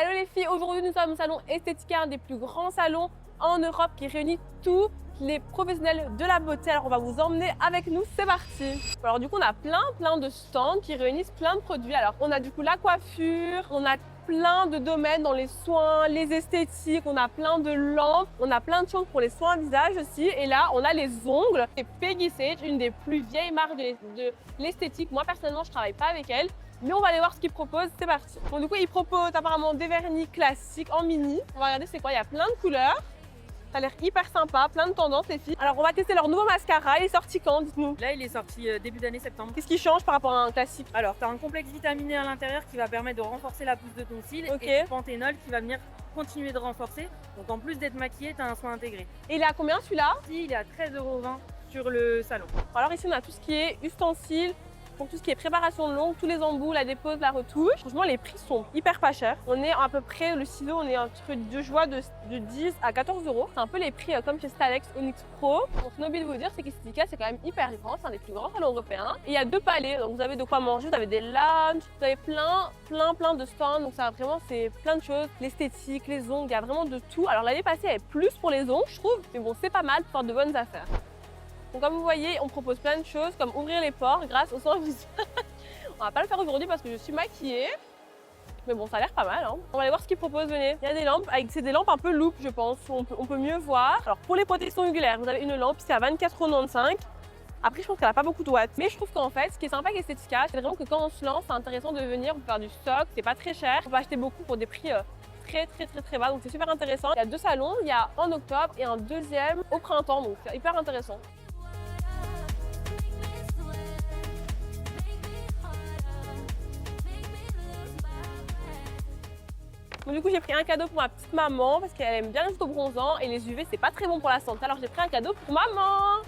Hello les filles, aujourd'hui nous sommes au salon Estetica, un des plus grands salons en Europe qui réunit tous les professionnels de la beauté. Alors on va vous emmener avec nous, c'est parti. Alors du coup on a plein de stands qui réunissent plein de produits. Alors on a du coup la coiffure, on a plein de domaines dans les soins, les esthétiques, on a plein de lampes, on a plein de choses pour les soins visage aussi. Et là on a les ongles. C'est Peggy Sage, une des plus vieilles marques de l'esthétique. Moi personnellement je travaille pas avec elle. Mais on va aller voir ce qu'ils proposent, c'est parti. Bon, du coup, ils proposent apparemment des vernis classiques en mini. On va regarder c'est quoi, il y a plein de couleurs. Ça a l'air hyper sympa, plein de tendances les filles. Alors, on va tester leur nouveau mascara. Il est sorti quand, dites-nous? Là, il est sorti début d'année septembre. Qu'est-ce qui change par rapport à un classique? Alors, tu as un complexe vitaminé à l'intérieur qui va permettre de renforcer la pousse de ton cil Ok. et du panthénol qui va venir continuer de renforcer. Donc, en plus d'être maquillé, tu as un soin intégré. Et il est à combien celui-là? Ici, il est à 13,20 € sur le salon. Alors ici, on a tout ce qui est ustensiles. Pour tout ce qui est préparation de l'ongle, tous les embouts, la dépose, la retouche. Franchement, les prix sont hyper pas chers. On est à peu près, le ciseau, on est entre je vois de 10 à 14 €. C'est un peu les prix comme chez Stalex, Onyx Pro. Donc, ce qu'on oublie de vous dire, c'est qu'Estetica, c'est quand même hyper grand. C'est un des plus grands salons européens. Et il y a deux palais, donc vous avez de quoi manger, vous avez des lounges, vous avez plein de stands. Donc ça vraiment, c'est plein de choses. L'esthétique, les ongles, il y a vraiment de tout. Alors l'année passée, il y avait plus pour les ongles, je trouve. Mais bon, c'est pas mal pour faire de bonnes affaires. Donc comme vous voyez, on propose plein de choses comme ouvrir les pores grâce au soin visage. On va pas le faire aujourd'hui parce que je suis maquillée. Mais bon, ça a l'air pas mal. Hein. On va aller voir ce qu'ils proposent, venez. Il y a des lampes, c'est des lampes un peu loupe, je pense, où on peut mieux voir. Alors pour les protections oculaires, vous avez une lampe ici à 24,95 €. Après, je pense qu'elle a pas beaucoup de watts. Mais je trouve qu'en fait, ce qui est sympa avec Estetica, c'est vraiment que quand on se lance, c'est intéressant de venir pour faire du stock. C'est pas très cher. On peut acheter beaucoup pour des prix très bas, donc c'est super intéressant. Il y a deux salons, il y a en octobre et un deuxième au printemps, donc c'est hyper intéressant. Donc, du coup, j'ai pris un cadeau pour ma petite maman parce qu'elle aime bien les autobronzants et les UV, c'est pas très bon pour la santé. Alors, j'ai pris un cadeau pour maman.